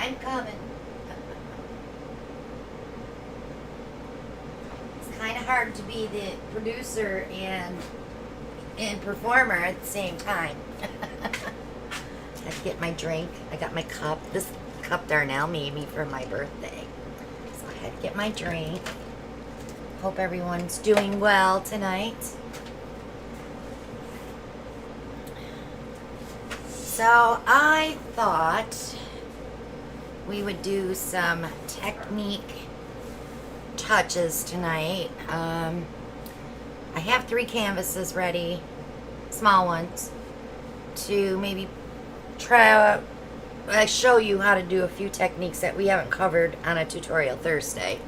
I'm coming. It's kind of hard to be the producer and performer at the same time. I had to get my drink. I got my cup. This cup Darnell made me for my birthday. So I had to get my drink. Hope everyone's doing well tonight. So I thought we would do some technique touches tonight. I have 3 canvases ready, small ones, to maybe try show you how to do a few techniques that we haven't covered on a tutorial Thursday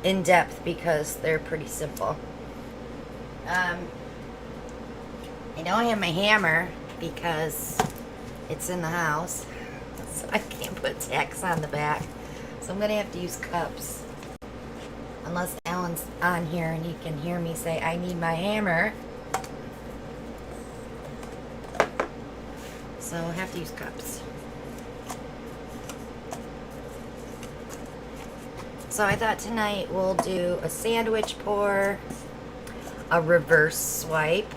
in depth because they're pretty simple. I don't have my hammer because it's in the house, so I can't put tacks on the back. So I'm going to have to use cups. Unless Alan's on here and he can hear me say, I need my hammer. So I'll have to use cups. So I thought tonight we'll do a sandwich pour, a reverse swipe.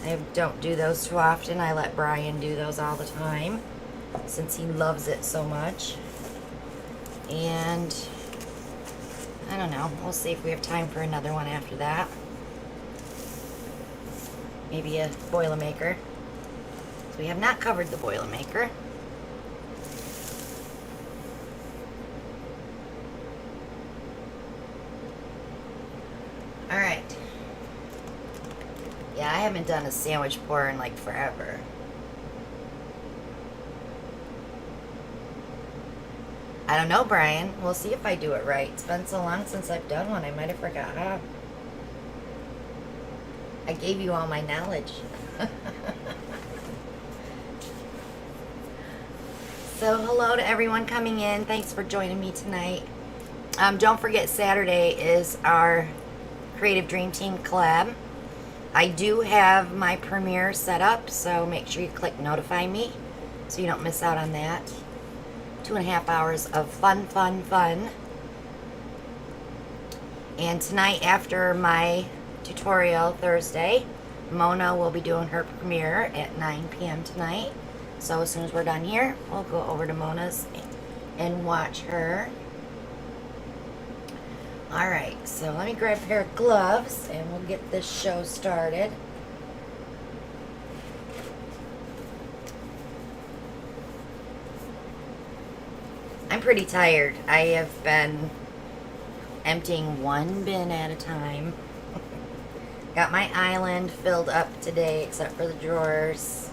I don't do those too often. I let Brian do those all the time since he loves it so much. And I don't know. We'll see if we have time for another one after that. Maybe a Boilermaker. So we have not covered the Boilermaker. Alright. Yeah, I haven't done a sandwich pour in like forever. I don't know, Brian. We'll see if I do it right. It's been so long since I've done one, I might have forgot how. I gave you all my knowledge. So, hello to everyone coming in. Thanks for joining me tonight. Don't forget, Saturday is our Creative Dream Team collab. I do have my premiere set up, so make sure you click notify me so you don't miss out on that. 2.5 hours of fun. And tonight, after my tutorial Thursday, Mona will be doing her premiere at 9 p.m. tonight. So as soon as we're done here, we'll go over to Mona's and watch her. Alright, so let me grab a pair of gloves and we'll get this show started. I'm pretty tired. I have been emptying one bin at a time. Got my island filled up today except for the drawers.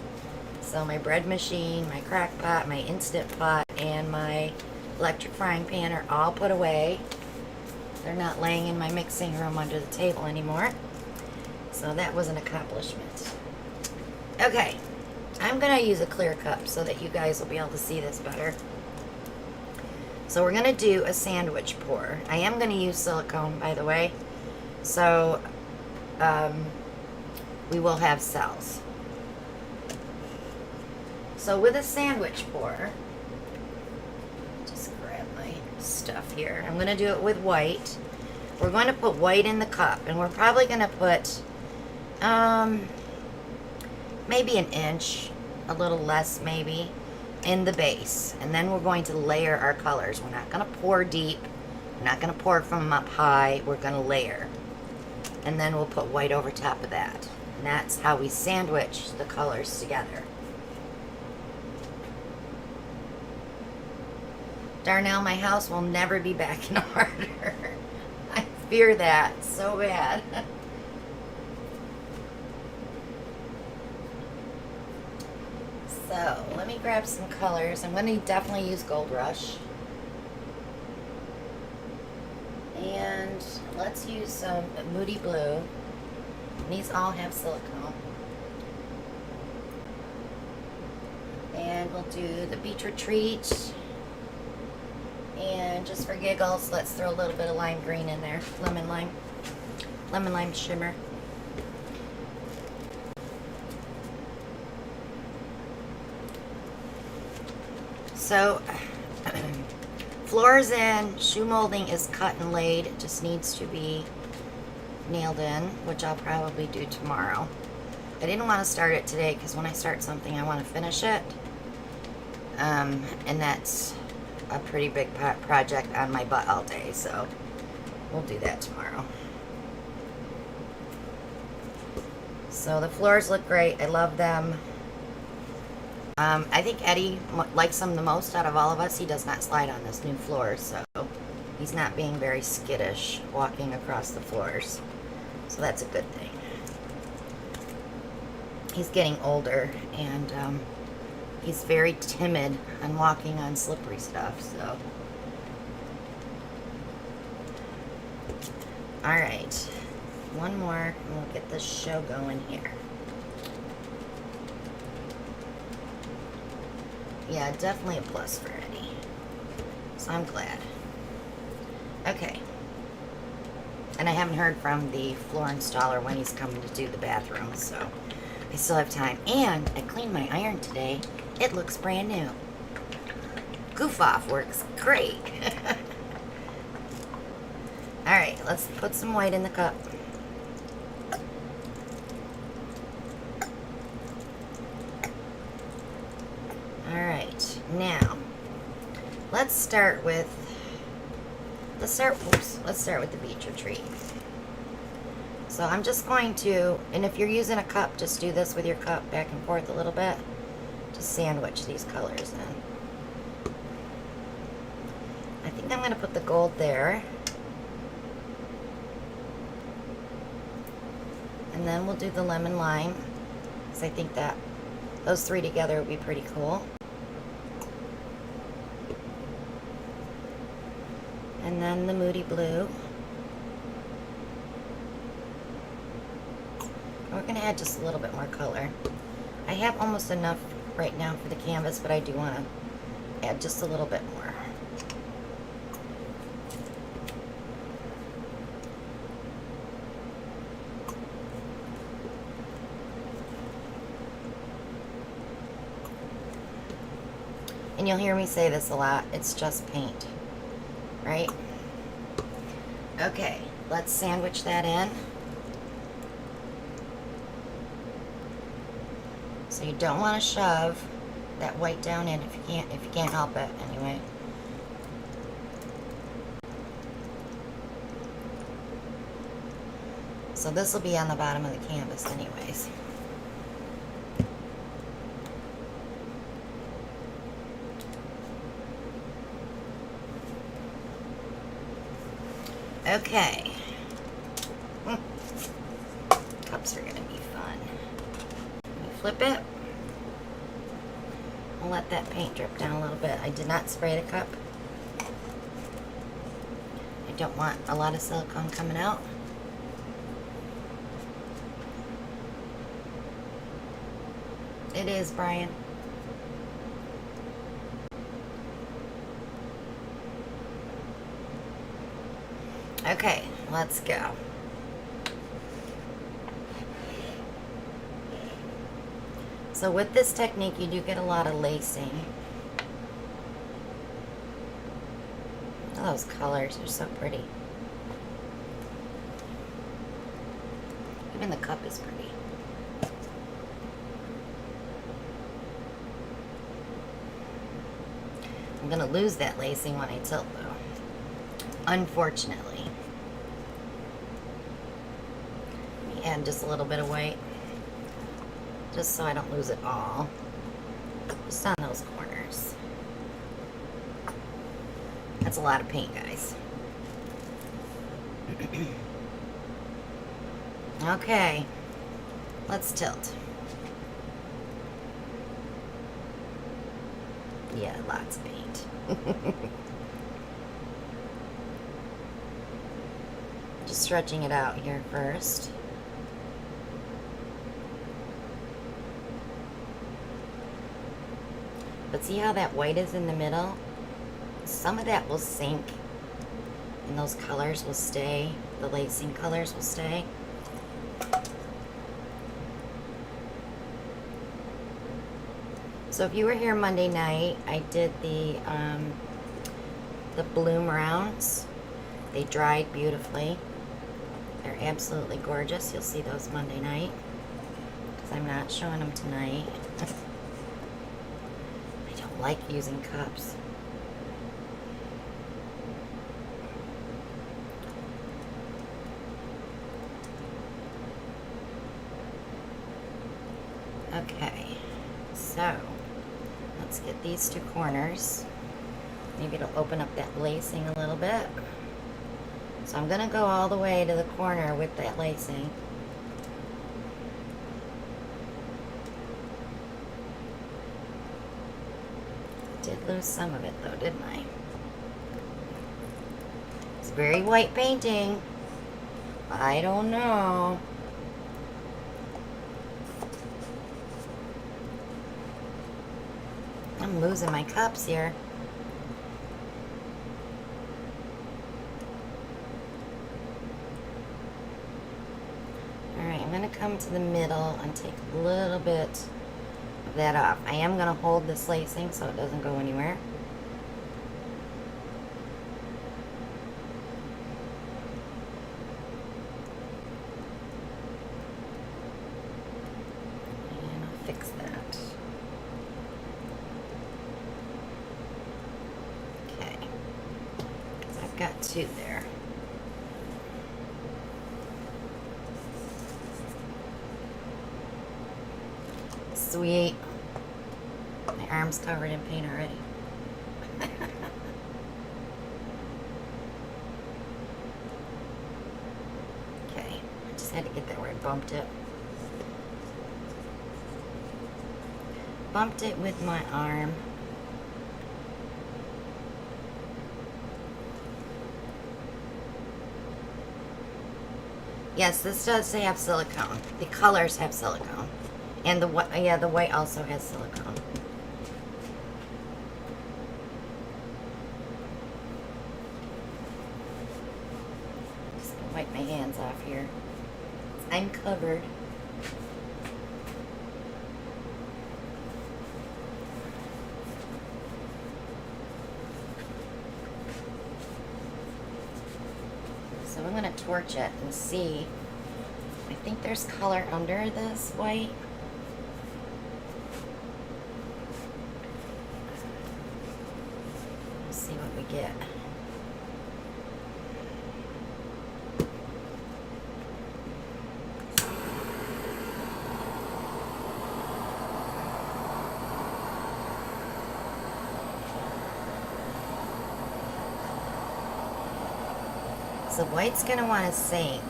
So my bread machine, my crock pot, my Instant Pot, and my electric frying pan are all put away. They're not laying in my mixing room under the table anymore. So that was an accomplishment. Okay, I'm going to use a clear cup so that you guys will be able to see this better. So we're going to do a sandwich pour. I am going to use silicone, by the way. So we will have cells. So with a sandwich pour, just grab my stuff here. I'm going to do it with white. We're going to put white in the cup, and we're probably going to put maybe an inch, a little less maybe, in the base. And then we're going to layer our colors. We're not going to pour deep. We're not going to pour from up high. We're going to layer. And then we'll put white over top of that. And that's how we sandwich the colors together. Darnell, my house will never be back in order. I fear that so bad. So, let me grab some colors. I'm going to definitely use Gold Rush. And let's use some Moody Blue. These all have silicone. And we'll do the Beach Retreat. And just for giggles, let's throw a little bit of lime green in there. Lemon lime shimmer. So, floor's in, shoe molding is cut and laid. It just needs to be nailed in, which I'll probably do tomorrow. I didn't want to start it today because when I start something, I want to finish it. And that's a pretty big project on my butt all day, so we'll do that tomorrow. So the floors look great. I love them. I think Eddie likes them the most out of all of us. He does not slide on this new floor, so he's not being very skittish walking across the floors. So that's a good thing. He's getting older, and he's very timid on walking on slippery stuff, so. Alright, one more, and we'll get this show going here. Yeah, definitely a plus for Eddie. So I'm glad. Okay. And I haven't heard from the floor installer when he's coming to do the bathroom, so I still have time. And I cleaned my iron today. It looks brand new. Goof Off works great. Alright, let's put some white in the cup. Alright, now let's start with the beach retreat. So I'm just going to, and if you're using a cup, just do this with your cup back and forth a little bit. Just sandwich these colors in. I think I'm going to put the gold there. And then we'll do the lemon lime, because I think that those three together would be pretty cool. And then the moody blue. We're going to add just a little bit more color. I have almost enough right now for the canvas, but I do want to add just a little bit more. And you'll hear me say this a lot, it's just paint, right? Okay, let's sandwich that in. So you don't want to shove that white down in if you can't help it anyway. So this will be on the bottom of the canvas anyways. Okay. Cups are going to be fun. Flip it. I'll let that paint drip down a little bit. I did not spray the cup. I don't want a lot of silicone coming out. It is, Brian. Okay, let's go. So with this technique, you do get a lot of lacing. Oh, those colors are so pretty. Even the cup is pretty. I'm gonna lose that lacing when I tilt though, unfortunately. Let me add just a little bit of white, just so I don't lose it all. Just on those corners. That's a lot of paint, guys. Okay, let's tilt. Yeah, lots of paint. Just stretching it out here first. But see how that white is in the middle? Some of that will sink and those colors will stay. The lacing colors will stay. So if you were here Monday night, I did the bloom rounds. They dried beautifully. They're absolutely gorgeous. You'll see those Monday night, because I'm not showing them tonight. I don't like using cups. Okay, so let's get these two corners. Maybe it'll open up that lacing a little bit. So I'm gonna go all the way to the corner with that lacing. Did lose some of it though, didn't I? It's very white painting. I don't know. I'm losing my cups here. Alright, I'm going to come to the middle and take a little bit of that off. I am going to hold this lacing so it doesn't go anywhere. And I'll fix that. Got two there. Sweet. My arm's covered in paint already. Okay, I just had to get that where I bumped it. Bumped it with my arm. Yes, this does say have silicone. The colors have silicone. And the white, yeah, the white also has silicone. Just gonna wipe my hands off here. I'm covered. So I'm going to torch it and see. I think there's color under this white. Let's see what we get. So white's going to want to sink.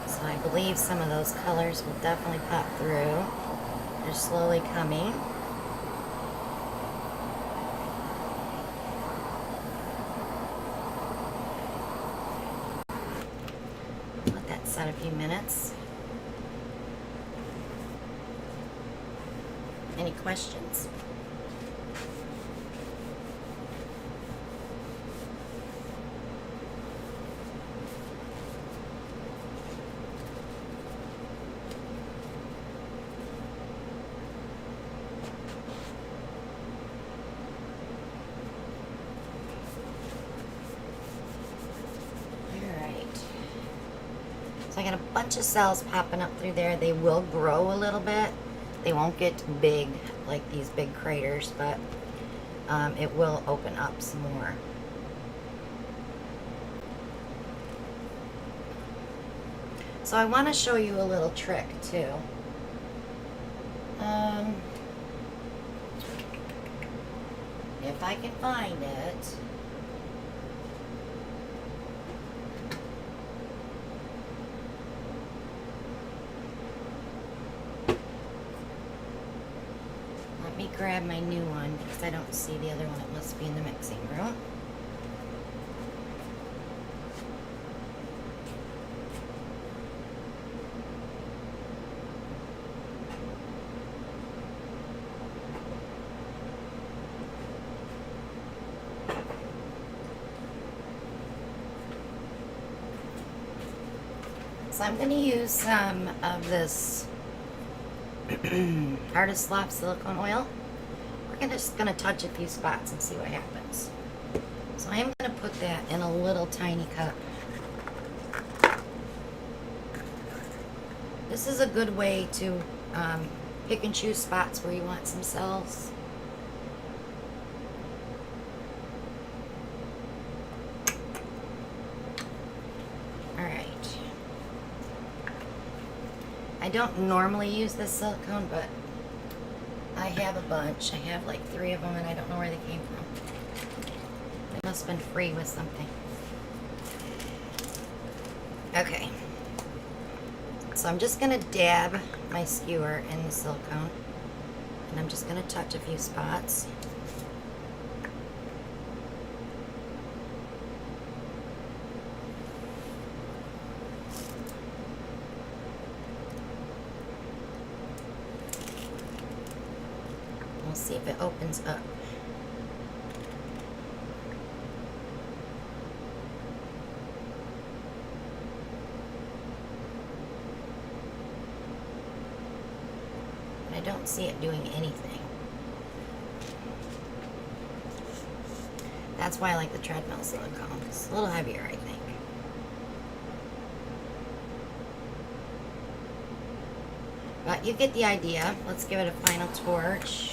So I believe some of those colors will definitely pop through. They're slowly coming. Let that set a few minutes. Any questions? So I got a bunch of cells popping up through there. They will grow a little bit. They won't get big like these big craters, but it will open up some more. So I want to show you a little trick too. If I can find it. Let me grab my new one because I don't see the other one. It must be in the mixing room. So I'm going to use some of this Hardest Soft silicone oil. We're just going to touch a few spots and see what happens. So I am going to put that in a little tiny cup. This is a good way to pick and choose spots where you want some cells. Alright. I don't normally use this silicone, but I have a bunch. I have like 3 of them and I don't know where they came from. They must have been free with something. Okay. So I'm just going to dab my skewer in the silicone. And I'm just going to touch a few spots. We'll see if it opens up. I don't see it doing anything. That's why I like the treadmill silicone. It's a little heavier, I think. But you get the idea. Let's give it a final torch.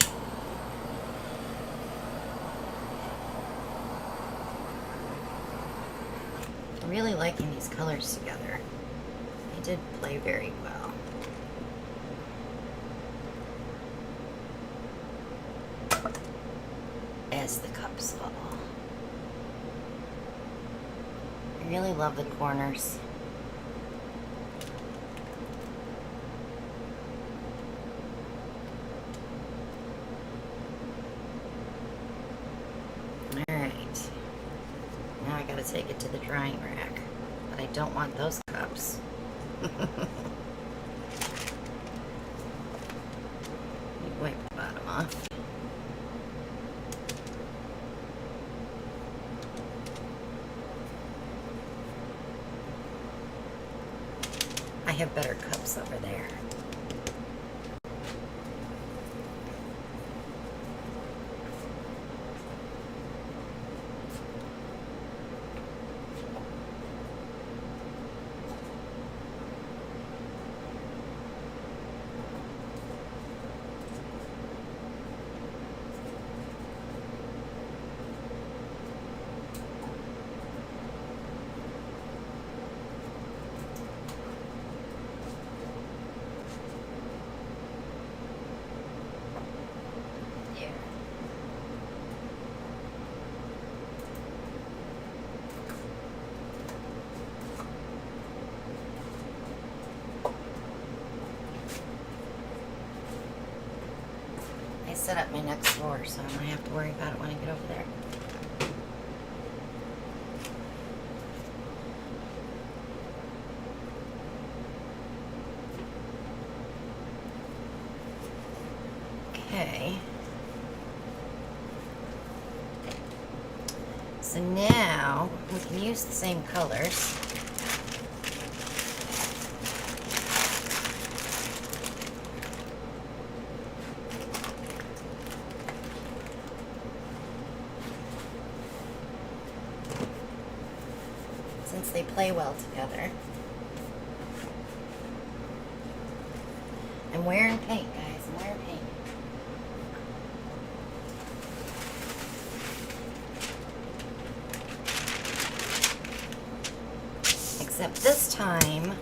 I'm really liking these colors together. They did play very well. As the cups fall. I really love the corners. Alright. Now I gotta take it to the drying rack. But I don't want those cups. Wipe the bottom off. I have better cups over there. Set up my next floor, so I don't have to worry about it when I get over there. Okay. So now we can use the same colors. Since they play well together. I'm wearing paint, guys. I'm wearing paint. Except this time,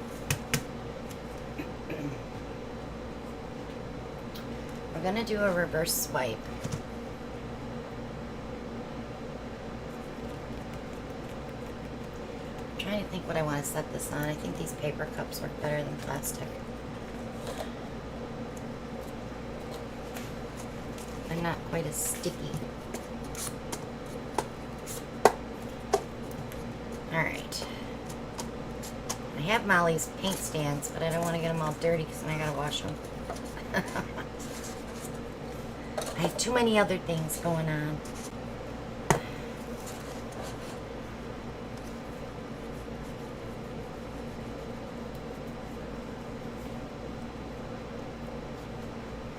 we're going to do a reverse swipe. I'm trying to think what I want to set this on. I think these paper cups work better than plastic. They're not quite as sticky. Alright. I have Molly's paint stands, but I don't want to get them all dirty because then I gotta wash them. I have too many other things going on.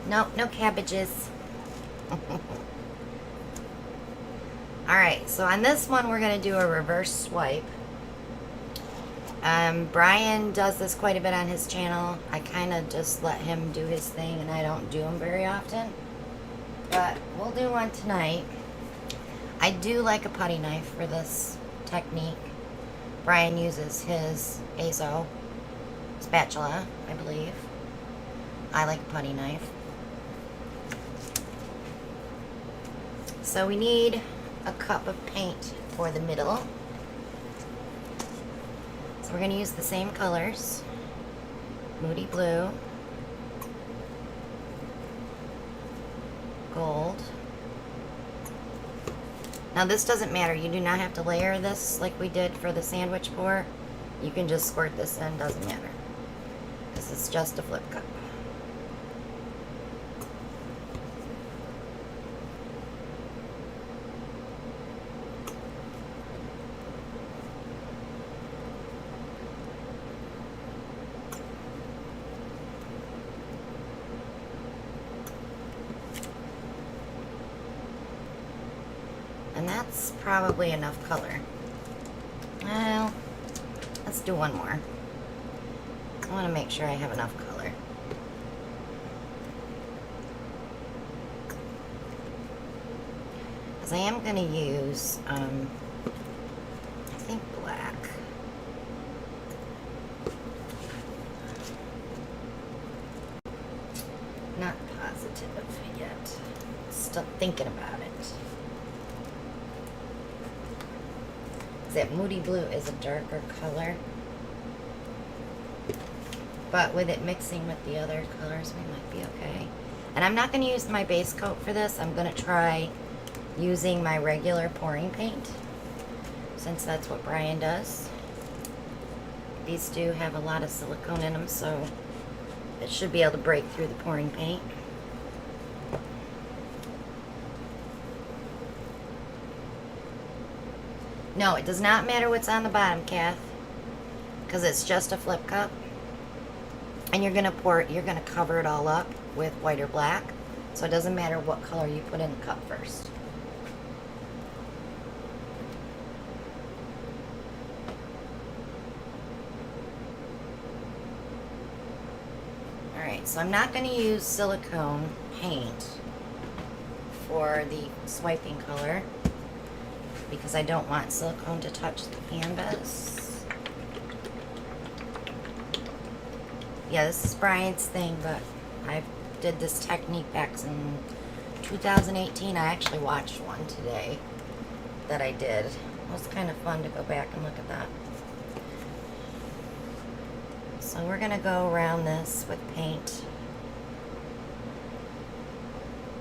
Nope, no cabbages. Alright, so on this one we're going to do a reverse swipe. Brian does this quite a bit on his channel. I kind of just let him do his thing and I don't do them very often. But we'll do one tonight. I do like a putty knife for this technique. Brian uses his Azo spatula, I believe. I like a putty knife. So we need a cup of paint for the middle. So we're going to use the same colors. Moody blue, gold. Now this doesn't matter. You do not have to layer this like we did for the sandwich pour. You can just squirt this in, doesn't matter. This is just a flip cup. And that's probably enough color. Well, let's do one more. I want to make sure I have enough color. Because I am going to use, I think black. Not positive yet. Still thinking about it. That moody blue is a darker color, but with it mixing with the other colors we might be okay. And I'm not going to use my base coat for this. I'm going to try using my regular pouring paint, since that's what Brian does. These do have a lot of silicone in them, so it should be able to break through the pouring paint. No, it does not matter what's on the bottom, Kath, because it's just a flip cup. And you're going to cover it all up with white or black. So it doesn't matter what color you put in the cup first. Alright, so I'm not going to use silicone paint for the swiping color, because I don't want silicone to touch the canvas. Yeah, this is Brian's thing, but I did this technique back in 2018. I actually watched one today that I did. It was kind of fun to go back and look at that. So we're going to go around this with paint.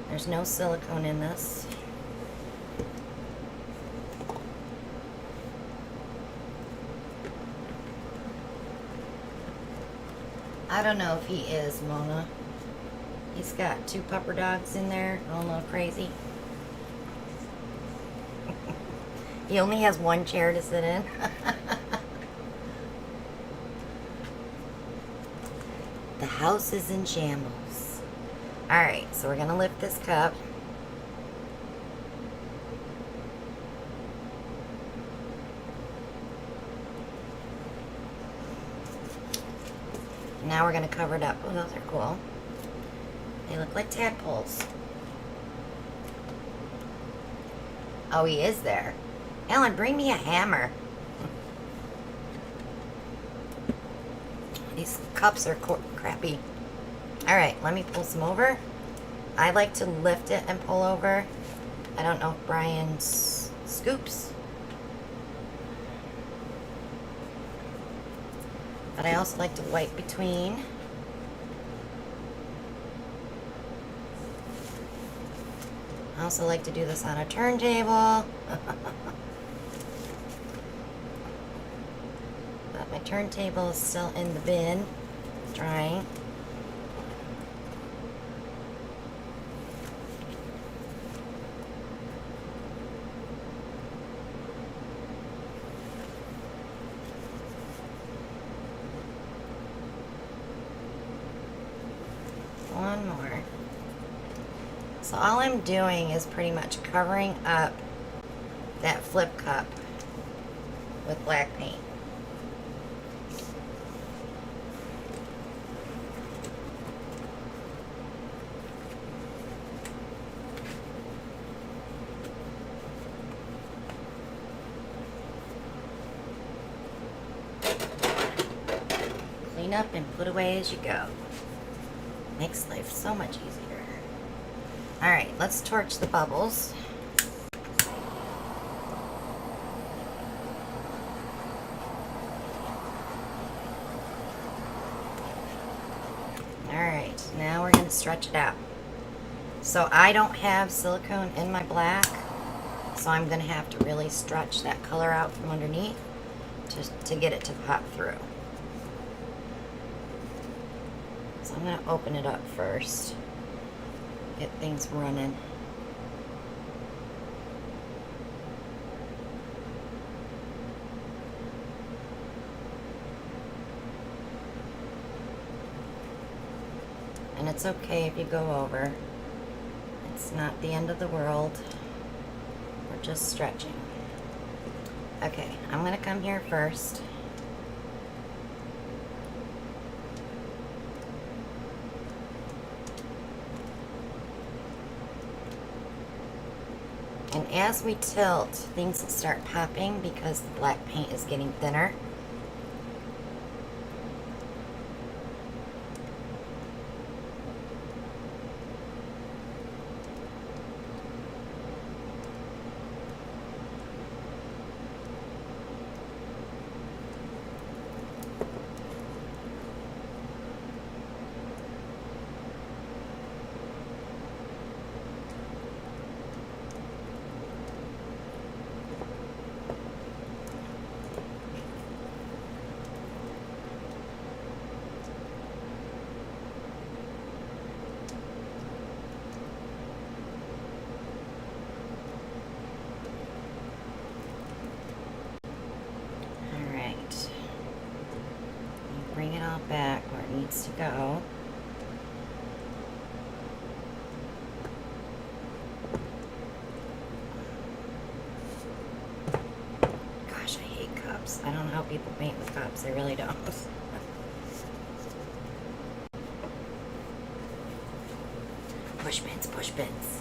There's no silicone in this. I don't know if he is, Mona. He's got 2 pupper dogs in there, all a little crazy. He only has 1 chair to sit in. The house is in shambles. Alright, so we're going to lift this cup. Now we're going to cover it up. Oh, those are cool. They look like tadpoles. Oh, he is there. Ellen, bring me a hammer. These cups are crappy. Alright, let me pull some over. I like to lift it and pull over. I don't know if Brian scoops. But I also like to wipe between. I also like to do this on a turntable. But my turntable is still in the bin, drying. One more. So all I'm doing is pretty much covering up that flip cup with black paint. Clean up and put away as you go. Makes life so much easier. Alright, let's torch the bubbles. Alright, now we're going to stretch it out. So I don't have silicone in my black, so I'm going to have to really stretch that color out from underneath to get it to pop through. So I'm going to open it up first, get things running. And it's okay if you go over. It's not the end of the world. We're just stretching. Okay, I'm going to come here first. And as we tilt, things will start popping because the black paint is getting thinner. Bring it all back where it needs to go. Gosh, I hate cups. I don't know how people paint with cups. I really don't. Push pins, push pins.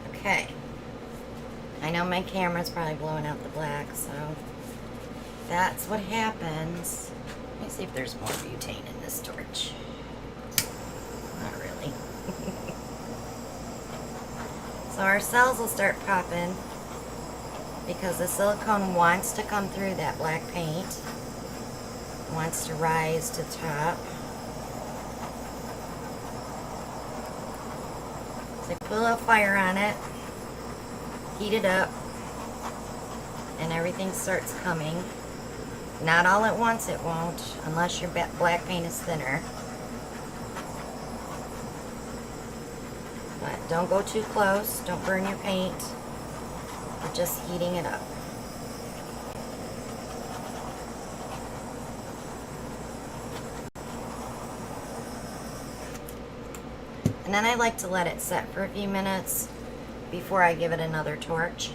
Okay. I know my camera's probably blowing out the black, so that's what happens. Let me see if there's more butane in this torch. Not really. So our cells will start popping because the silicone wants to come through that black paint. Wants to rise to the top. So put a little fire on it. Heat it up, and everything starts coming. Not all at once, it won't, unless your black paint is thinner. But don't go too close, don't burn your paint. You're just heating it up. And then I like to let it set for a few minutes before I give it another torch.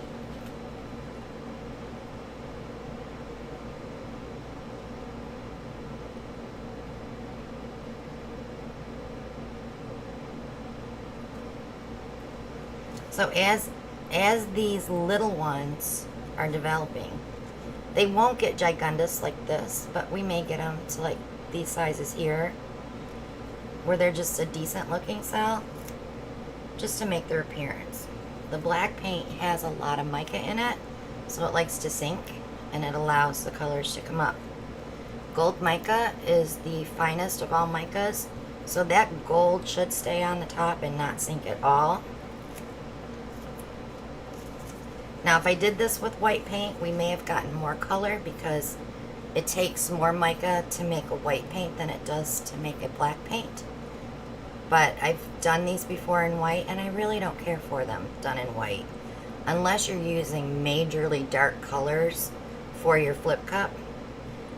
So as these little ones are developing, they won't get gigundous like this, but we may get them to like these sizes here, where they're just a decent looking cell, just to make their appearance. The black paint has a lot of mica in it, so it likes to sink, and it allows the colors to come up. Gold mica is the finest of all micas, so that gold should stay on the top and not sink at all. Now if I did this with white paint, we may have gotten more color because it takes more mica to make a white paint than it does to make a black paint. But I've done these before in white, and I really don't care for them done in white. Unless you're using majorly dark colors for your flip cup.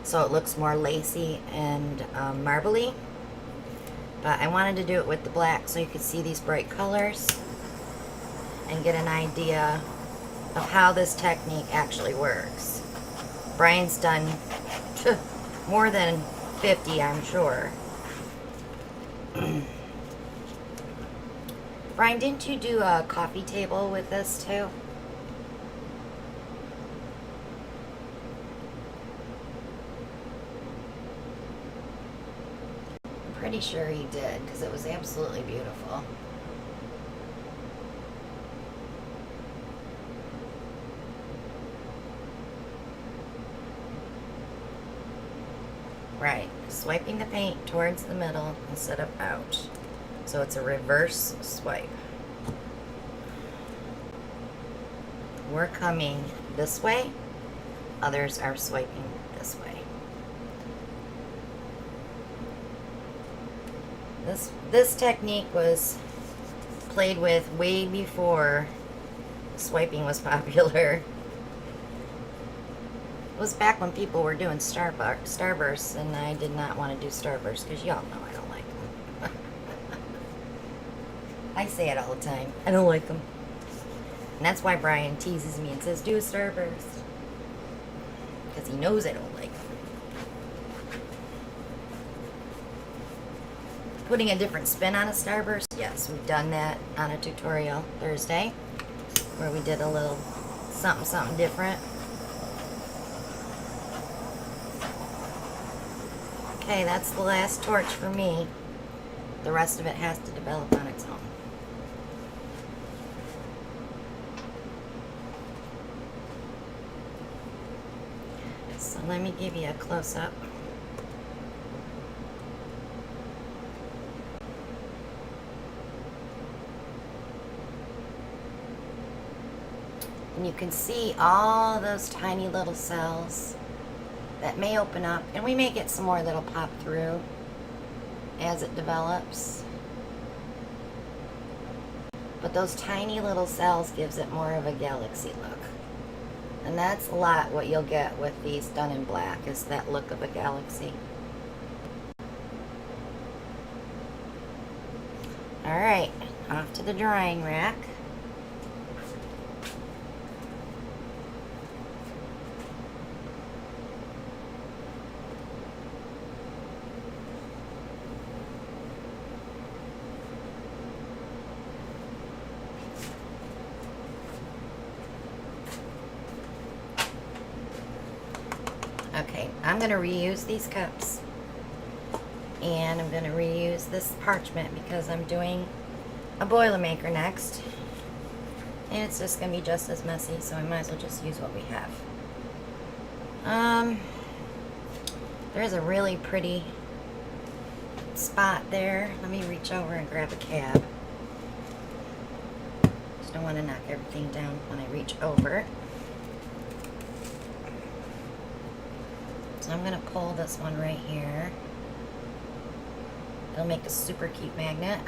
so it looks more lacy and marbly. But I wanted to do it with the black so you could see these bright colors and get an idea of how this technique actually works. Brian's done more than 50, I'm sure. Brian, didn't you do a coffee table with this too? I'm pretty sure he did, because it was absolutely beautiful. Right, swiping the paint towards the middle instead of out. So it's a reverse swipe. We're coming this way, others are swiping this way. This technique was played with way before swiping was popular. It was back when people were doing starbursts, and I did not want to do starbursts because y'all know I don't like them. I say it all the time. I don't like them. And that's why Brian teases me and says, do a starburst. Because he knows I don't like them. Putting a different spin on a starburst, yes, we've done that on a tutorial Thursday, where we did a little something different. Okay, that's the last torch for me. The rest of it has to develop on its own. So let me give you a close-up. And you can see all those tiny little cells that may open up, and we may get some more that'll pop through as it develops. But those tiny little cells gives it more of a galaxy look. And that's a lot what you'll get with these done in black, is that look of a galaxy. Alright, off to the drying rack. Okay, I'm going to reuse these cups, and I'm going to reuse this parchment because I'm doing a Boilermaker next, and it's just going to be just as messy, so I might as well just use what we have. There's a really pretty spot there. Let me reach over and grab a cab. Just don't want to knock everything down when I reach over. So I'm going to pull this one right here. It'll make a super cute magnet.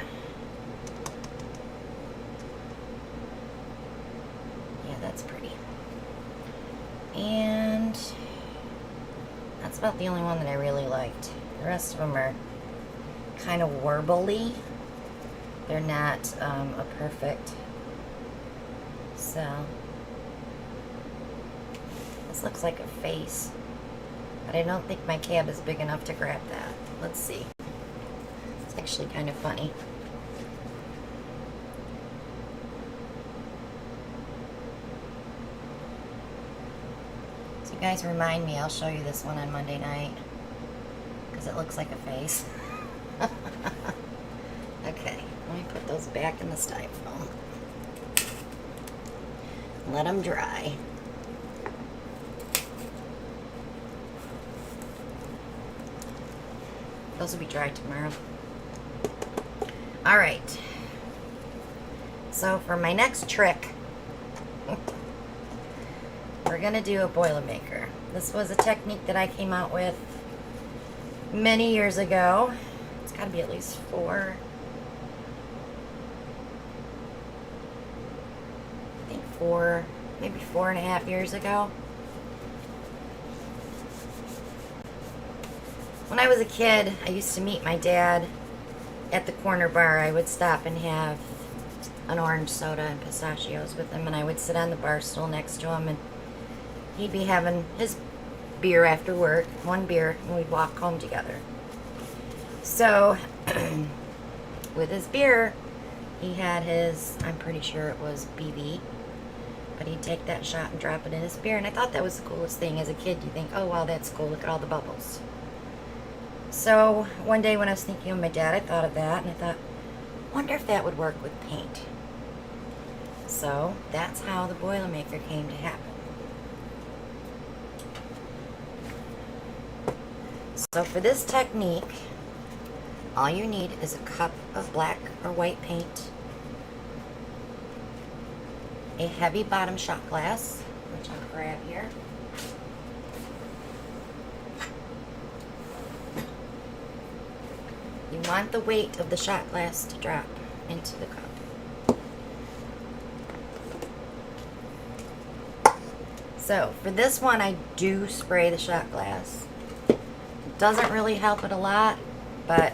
Yeah, that's pretty. And that's about the only one that I really liked. The rest of them are kind of warbly. They're not a perfect cell. This looks like a face. But I don't think my cab is big enough to grab that. Let's see. It's actually kind of funny. So you guys remind me, I'll show you this one on Monday night, because it looks like a face. Okay, let me put those back in the styrofoam. Let them dry. Those will be dry tomorrow. Alright. So for my next trick, we're going to do a Boilermaker. This was a technique that I came out with many years ago. It's got to be at least maybe 4.5 years ago. When I was a kid, I used to meet my dad at the corner bar. I would stop and have an orange soda and pistachios with him, and I would sit on the bar stool next to him, and he'd be having his beer after work, one beer, and we'd walk home together. So, with his beer, he had his, I'm pretty sure it was BV, but he'd take that shot and drop it in his beer, and I thought that was the coolest thing. As a kid, you think, oh wow, that's cool, look at all the bubbles. So, one day when I was thinking of my dad, I thought of that, and I thought, wonder if that would work with paint. So, that's how the Boilermaker came to happen. So for this technique, all you need is a cup of black or white paint, a heavy bottom shot glass, which I'll grab here, you want the weight of the shot glass to drop into the cup. So for this one, I do spray the shot glass. It doesn't really help it a lot, but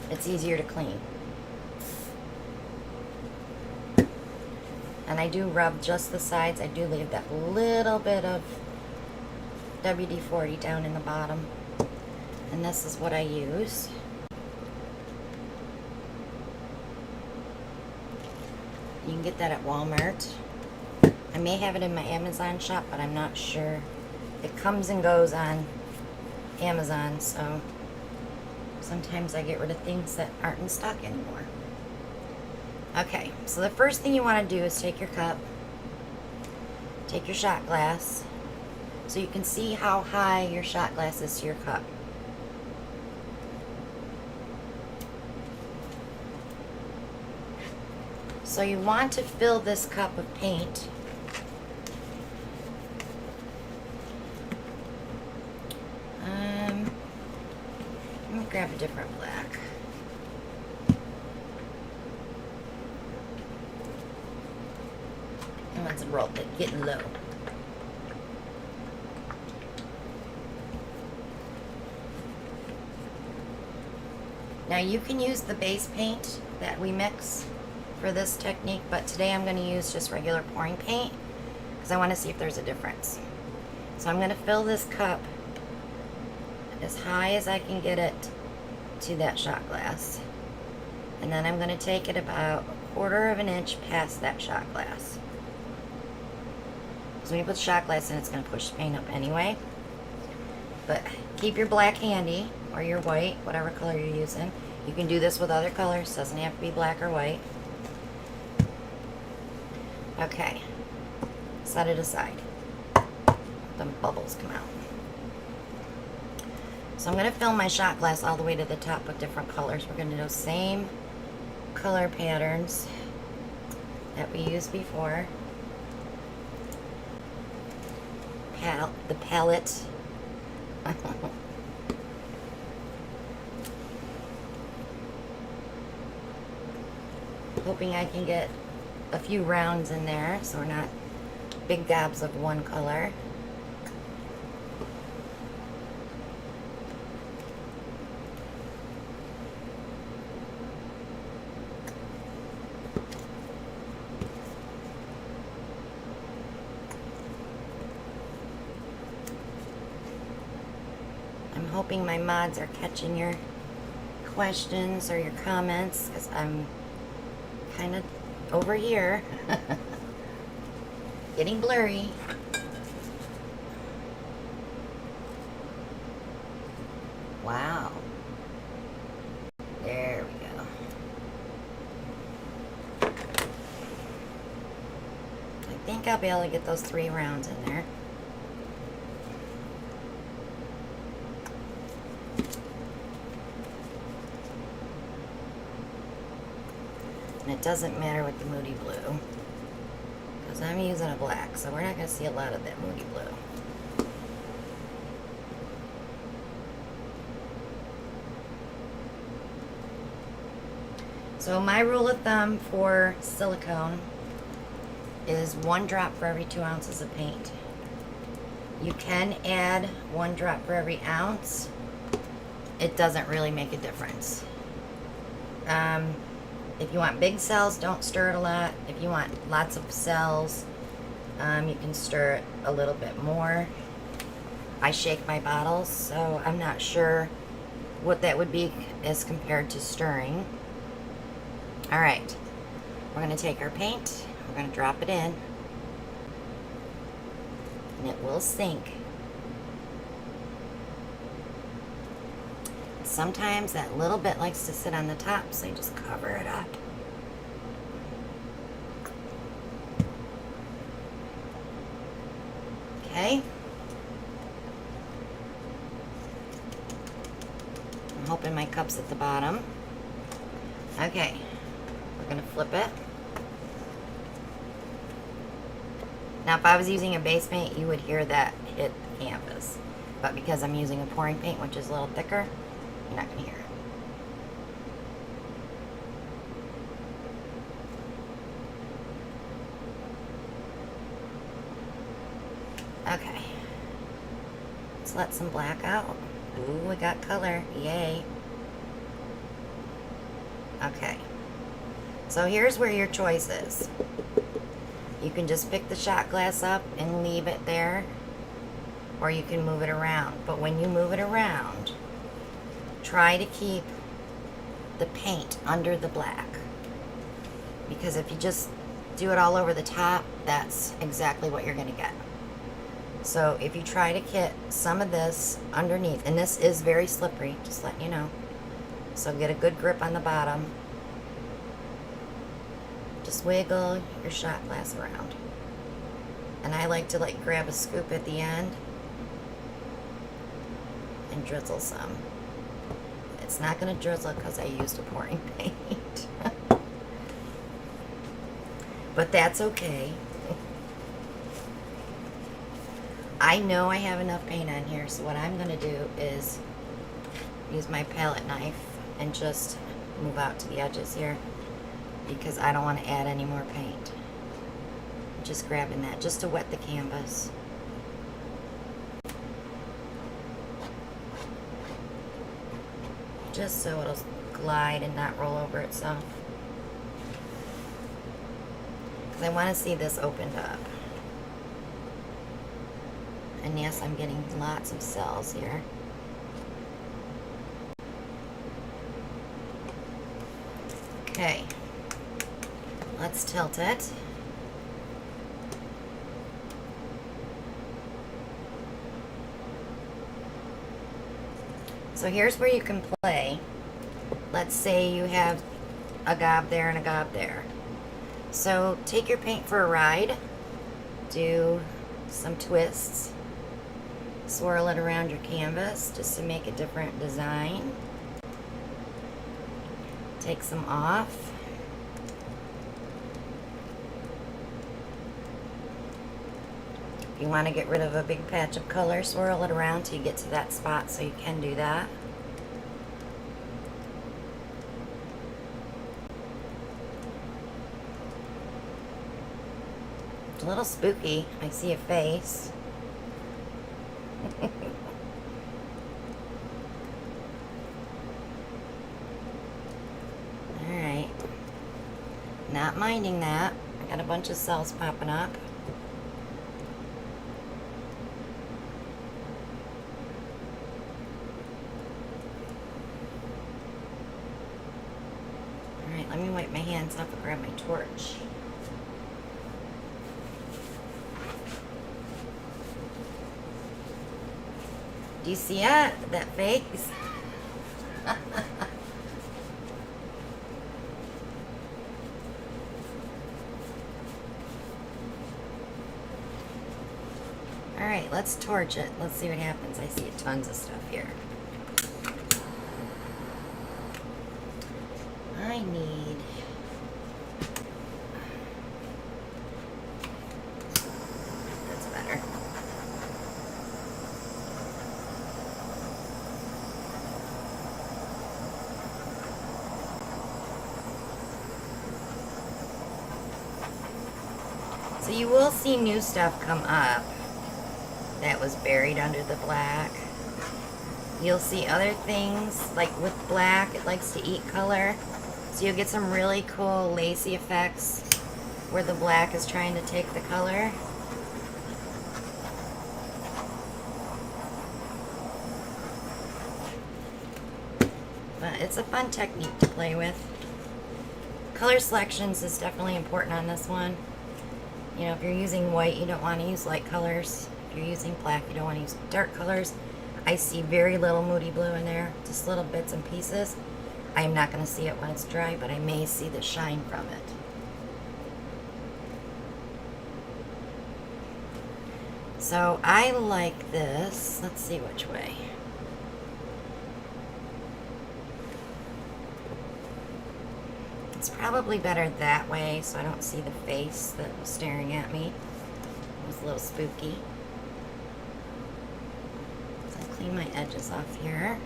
it's easier to clean. And I do rub just the sides. I do leave that little bit of WD-40 down in the bottom. And this is what I use. You can get that at Walmart. I may have it in my Amazon shop, but I'm not sure. It comes and goes on Amazon, so sometimes I get rid of things that aren't in stock anymore. Okay, so the first thing you want to do is take your cup, take your shot glass, so you can see how high your shot glass is to your cup. So you want to fill this cup of paint let me grab a different black. And let's roll it, getting low. Now you can use the base paint that we mix for this technique, but today I'm going to use just regular pouring paint because I want to see if there's a difference. So I'm going to fill this cup as high as I can get it to that shot glass, and then I'm going to take it about 1/4 of an inch past that shot glass. So when you put the shot glass in, it's going to push the paint up anyway, but keep your black handy, or your white, whatever color you're using. You can do this with other colors, doesn't have to be black or white. Okay, set it aside. The bubbles come out. So I'm going to fill my shot glass all the way to the top with different colors. We're going to do those same color patterns that we used before. The palette. Hoping I can get a few rounds in there so we're not big gobs of one color. I'm hoping my mods are catching your questions or your comments, because I'm kind of over here getting blurry. Wow. There we go. I think I'll be able to get those 3 rounds in there. And it doesn't matter with the Moody Blue, because I'm using a black, so we're not going to see a lot of that Moody Blue. So my rule of thumb for silicone is 1 drop for every 2 ounces of paint. You can add 1 drop for every ounce, it doesn't really make a difference. If you want big cells, don't stir it a lot. If you want lots of cells, you can stir it a little bit more. I shake my bottles, so I'm not sure what that would be as compared to stirring. All right, we're gonna take our paint, we're gonna drop it in, and it will sink. Sometimes that little bit likes to sit on the top, so you just cover it up. Okay. I'm hoping my cup's at the bottom. Okay. We're going to flip it. Now, if I was using a base paint, you would hear that hit the canvas. But because I'm using a pouring paint, which is a little thicker, you're not going to hear it. Okay. Let's let some black out. Ooh, we got color. Yay. Okay. So here's where your choice is. You can just pick the shot glass up and leave it there, or you can move it around. But when you move it around, try to keep the paint under the black, because if you just do it all over the top, that's exactly what you're going to get. So if you try to get some of this underneath, and this is very slippery, just letting you know, so get a good grip on the bottom. Just wiggle your shot glass around. And I like to grab a scoop at the end and drizzle some. It's not going to drizzle because I used a pouring paint. But that's okay. I know I have enough paint on here, so what I'm going to do is use my palette knife and just move out to the edges here, because I don't want to add any more paint. Just grabbing that just to wet the canvas. Just so it'll glide and not roll over itself. Because I want to see this opened up. And yes, I'm getting lots of cells here. Okay. Let's tilt it. So here's where you can play. Let's say you have a gob there and a gob there. So take your paint for a ride. Do some twists. Swirl it around your canvas just to make a different design. Take some off. If you want to get rid of a big patch of color, swirl it around till you get to that spot, so you can do that. It's a little spooky. I see a face. Alright. Not minding that. I got a bunch of cells popping up. Alright, let me wipe my hands off and grab my torch. Do you see it? That face? Alright, let's torch it. Let's see what happens. I see tons of stuff here. I need... That's better. So you will see new stuff come up that was buried under the black. You'll see other things, like with black, it likes to eat color. So you'll get some really cool lacy effects where the black is trying to take the color. But it's a fun technique to play with. Color selections is definitely important on this one. You know, if you're using white, you don't want to use light colors. If you're using black, you don't want to use dark colors. I see very little moody blue in there, just little bits and pieces. I am not going to see it when it's dry, but I may see the shine from it. So I like this. Let's see which way. It's probably better that way so I don't see the face that was staring at me. It was a little spooky. So I'll clean my edges off here.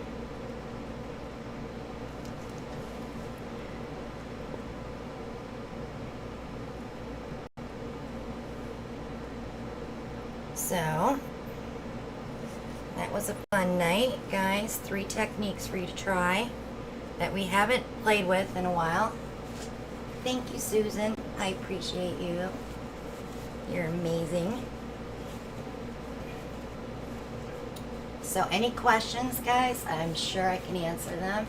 So, that was a fun night, guys. 3 techniques for you to try that we haven't played with in a while. Thank you, Susan. I appreciate you. You're amazing. So, any questions, guys? I'm sure I can answer them.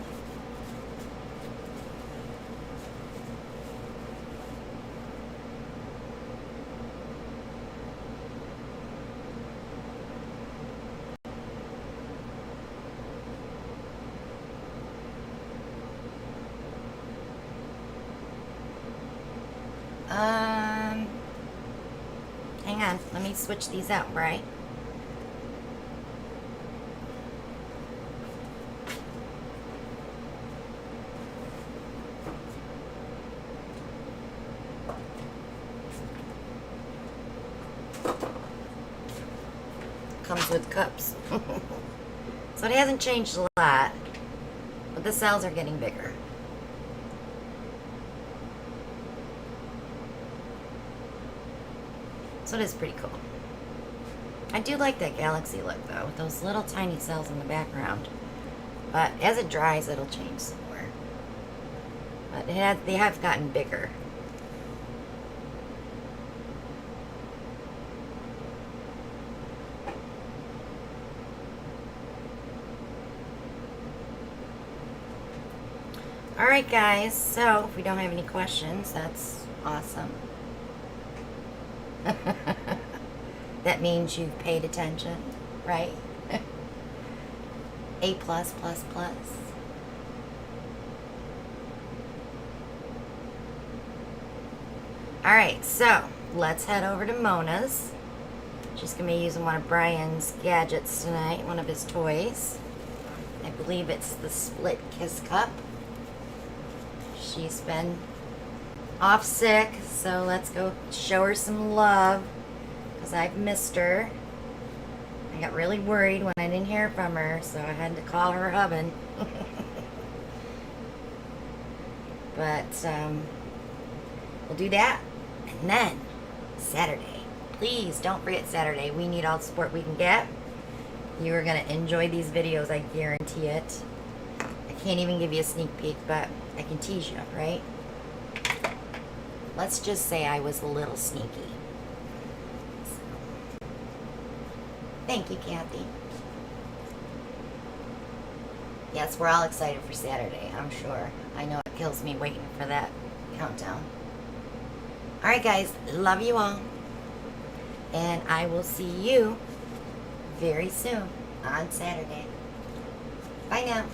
Hang on, let me switch these out, right? Comes with cups. So it hasn't changed a lot, but the cells are getting bigger. So it is pretty cool. I do like that galaxy look though, with those little tiny cells in the background. But as it dries, it'll change some more. But they have gotten bigger. Alright guys, so if we don't have any questions, that's awesome. That means you've paid attention, right? A+++. Alright, so let's head over to Mona's. She's going to be using one of Brian's gadgets tonight, one of his toys. I believe it's the split kiss cup. She's been off sick, so let's go show her some love because I've missed her. I got really worried when I didn't hear from her, so I had to call her husband. But we'll do that, and then Saturday, please don't forget Saturday. We need all the support we can get. You are going to enjoy these videos, I guarantee it. I can't even give you a sneak peek, but I can tease you, right? Let's just say I was a little sneaky. So. Thank you, Kathy. Yes, we're all excited for Saturday, I'm sure. I know it kills me waiting for that countdown. Alright guys, love you all. And I will see you very soon on Saturday. Bye now.